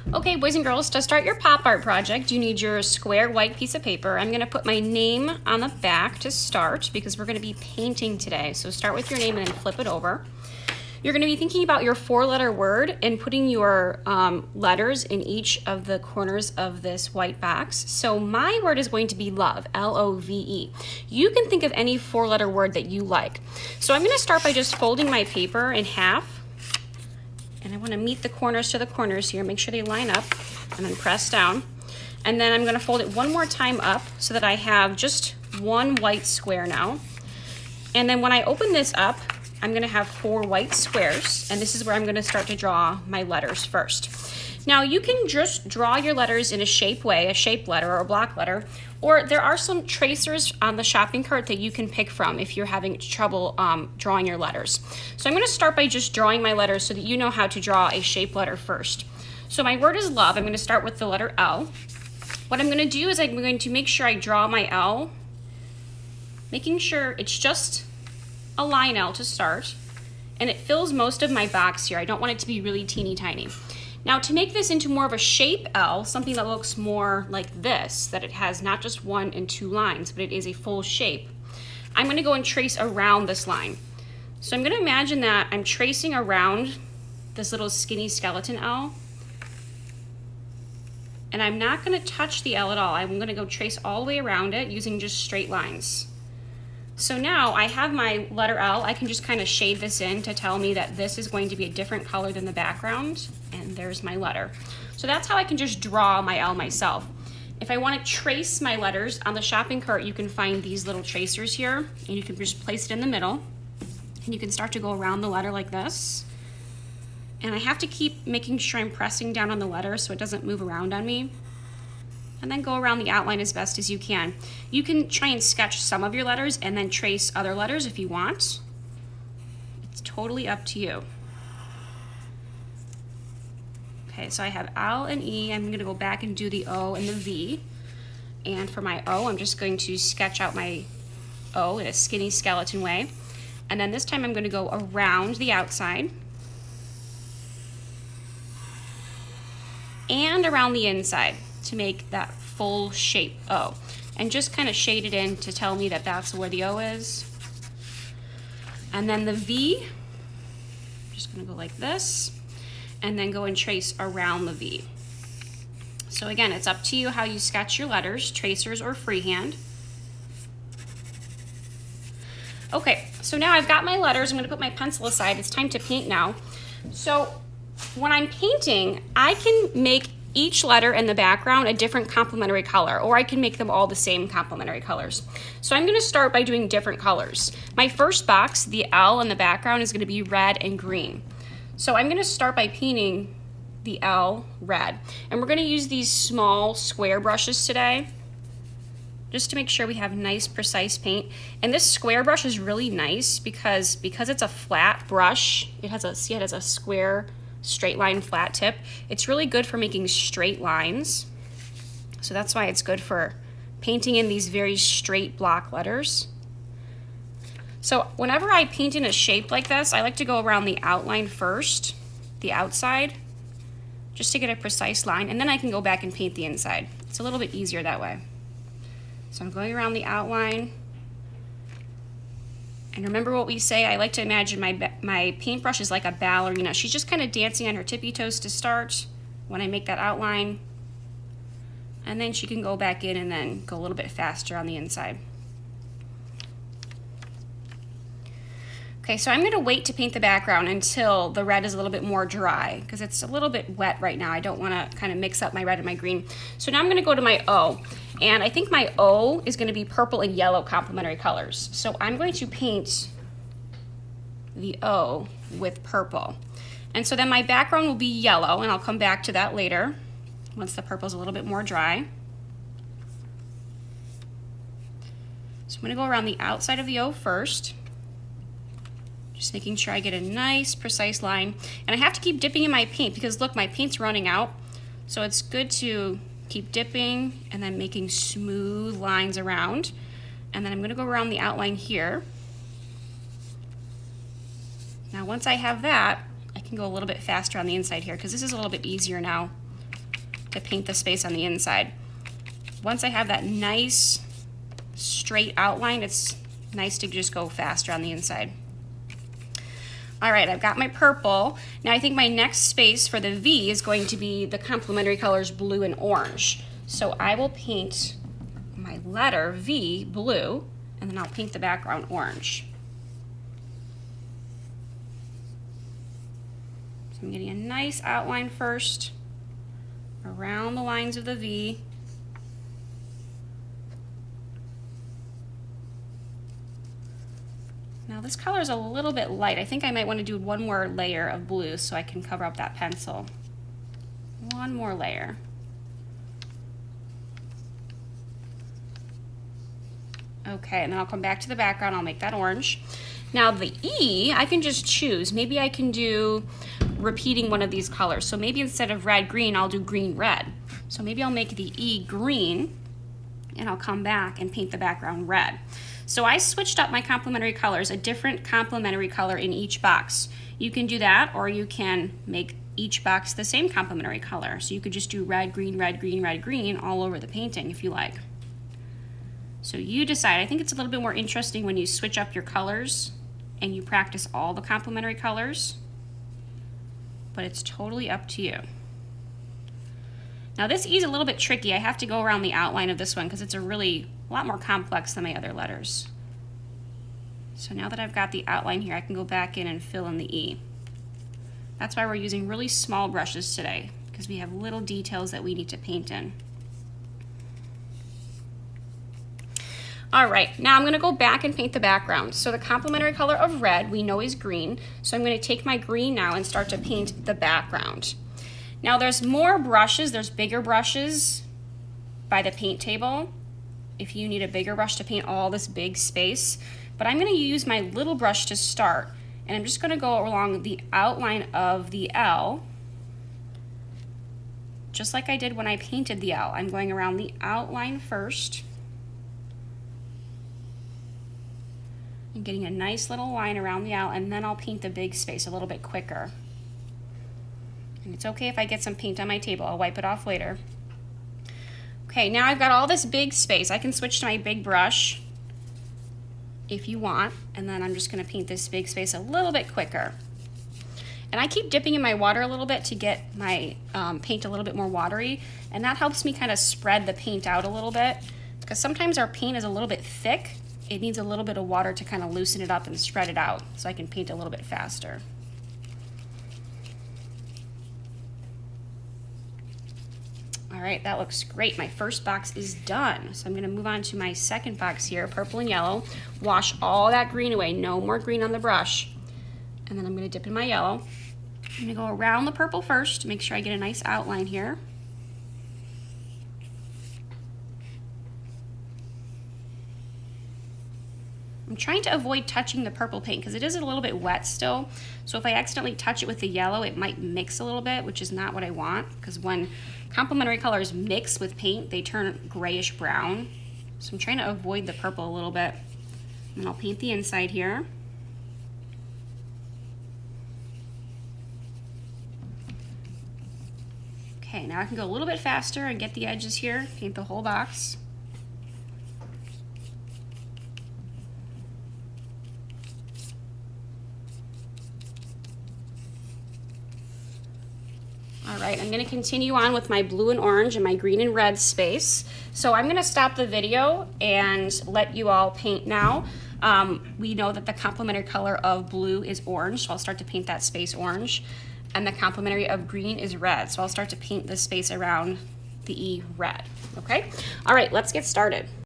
Okay, boys and girls, to start your pop art project, you need your square white piece of paper. I'm going to put my name on the back to start because we're going to be painting today. So start with your name and then flip it over. You're going to be thinking about your 4-letter word and putting your letters in each of the corners of this white box. So my word is going to be love, L-O-V-E. You can think of any 4-letter word that you like. So I'm going to start by just folding my paper in half. And I want to meet the corners to the corners here, make sure they line up, and then press down. And then I'm going to fold it one more time up so that I have just one white square now. And then when I open this up, I'm going to have 4 white squares, and this is where I'm going to start to draw my letters first. Now you can just draw your letters in a shape way, a shaped letter or a block letter, or there are some tracers on the shopping cart that you can pick from if you're having trouble drawing your letters. So I'm going to start by just drawing my letters so that you know how to draw a shaped letter first. So my word is love. I'm going to start with the letter L. What I'm going to do is I'm going to make sure I draw my L, making sure it's just a line L to start, and it fills most of my box here. I don't want it to be really teeny tiny. Now to make this into more of a shape L, something that looks more like this, that it has not just 1 and 2 lines, but it is a full shape, I'm going to go and trace around this line. So I'm going to imagine that I'm tracing around this little skinny skeleton L, and I'm not going to touch the L at all. I'm going to go trace all the way around it using just straight lines. So now I have my letter L. I can just kind of shade this in to tell me that this is going to be a different color than the background, and there's my letter. So that's how I can just draw my L myself. If I want to trace my letters on the shopping cart, you can find these little tracers here, and you can just place it in the middle, and you can start to go around the letter like this. And I have to keep making sure I'm pressing down on the letter so it doesn't move around on me. And then go around the outline as best as you can. You can try and sketch some of your letters and then trace other letters if you want. It's totally up to you. Okay, so I have L and E. I'm going to go back and do the O and the V. And for my O, I'm just going to sketch out my O in a skinny skeleton way. And then this time I'm going to go around the outside and around the inside to make that full shape O, and just kind of shade it in to tell me that that's where the O is. And then the V, I'm just going to go like this, and then go and trace around the V. So again, it's up to you how you sketch your letters, tracers or freehand. Okay, so now I've got my letters. I'm going to put my pencil aside. It's time to paint now. So when I'm painting, I can make each letter in the background a different complementary color, or I can make them all the same complementary colors. So I'm going to start by doing different colors. My first box, the L in the background, is going to be red and green. So I'm going to start by painting the L red. And we're going to use these small square brushes today, just to make sure we have nice, precise paint. And this square brush is really nice because it's a flat brush. It has a square, straight line flat tip. It's really good for making straight lines. So that's why it's good for painting in these very straight block letters. So whenever I paint in a shape like this, I like to go around the outline first, the outside, just to get a precise line, and then I can go back and paint the inside. It's a little bit easier that way. So I'm going around the outline. And remember what we say, I like to imagine my paintbrush is like a ballerina. She's just kind of dancing on her tippy toes to start when I make that outline. And then she can go back in and then go a little bit faster on the inside. Okay, so I'm going to wait to paint the background until the red is a little bit more dry because it's a little bit wet right now. I don't want to kind of mix up my red and my green. So now I'm going to go to my O. And I think my O is going to be purple and yellow complementary colors. So I'm going to paint the O with purple. And so then my background will be yellow, and I'll come back to that later once the purple is a little bit more dry. So I'm going to go around the outside of the O first, just making sure I get a nice, precise line. And I have to keep dipping in my paint because look, my paint's running out. So it's good to keep dipping and then making smooth lines around. And then I'm going to go around the outline here. Now once I have that, I can go a little bit faster on the inside here because this is a little bit easier now to paint the space on the inside. Once I have that nice straight outline, it's nice to just go faster on the inside. All right, I've got my purple. Now I think my next space for the V is going to be the complementary colors blue and orange. So I will paint my letter V blue, and then I'll paint the background orange. So I'm getting a nice outline first around the lines of the V. Now this color is a little bit light. I think I might want to do one more layer of blue so I can cover up that pencil. One more layer. Okay, and then I'll come back to the background, I'll make that orange. Now the E, I can just choose. Maybe I can do repeating one of these colors. So maybe instead of red, green, I'll do green, red. So maybe I'll make the E green, and I'll come back and paint the background red. So I switched up my complementary colors, a different complementary color in each box. You can do that, or you can make each box the same complementary color. So you could just do red, green, red, green, red, green all over the painting if you like. So you decide. I think it's a little bit more interesting when you switch up your colors and you practice all the complementary colors, but it's totally up to you. Now this E is a little bit tricky. I have to go around the outline of this one because it's a lot more complex than my other letters. So now that I've got the outline here, I can go back in and fill in the E. That's why we're using really small brushes today, because we have little details that we need to paint in. All right, now I'm gonna go back and paint the background. So the complementary color of red we know is green, so I'm gonna take my green now and start to paint the background. Now there's more brushes, there's bigger brushes by the paint table if you need a bigger brush to paint all this big space, but I'm gonna use my little brush to start, and I'm just gonna go along the outline of the L, just like I did when I painted the L. I'm going around the outline first, and getting a nice little line around the L, and then I'll paint the big space a little bit quicker. And it's okay if I get some paint on my table, I'll wipe it off later. Okay, now I've got all this big space. I can switch to my big brush if you want, and then I'm just gonna paint this big space a little bit quicker. And I keep dipping in my water a little bit to get my paint a little bit more watery, and that helps me kind of spread the paint out a little bit, because sometimes our paint is a little bit thick. It needs a little bit of water to kind of loosen it up and spread it out so I can paint a little bit faster. All right, that looks great. My first box is done. So I'm gonna move on to my second box here, purple and yellow. Wash all that green away, no more green on the brush. And then I'm gonna dip in my yellow. I'm gonna go around the purple first to make sure I get a nice outline here. I'm trying to avoid touching the purple paint because it is a little bit wet still. So if I accidentally touch it with the yellow, it might mix a little bit, which is not what I want, because when complementary colors mix with paint, they turn grayish brown. So I'm trying to avoid the purple a little bit. And I'll paint the inside here. Okay, now I can go a little bit faster and get the edges here, paint the whole box. All right, I'm gonna continue on with my blue and orange and my green and red space. So I'm gonna stop the video and let you all paint now. We know that the complementary color of blue is orange, so I'll start to paint that space orange. And the complementary of green is red, so I'll start to paint the space around the E red, okay? All right, let's get started.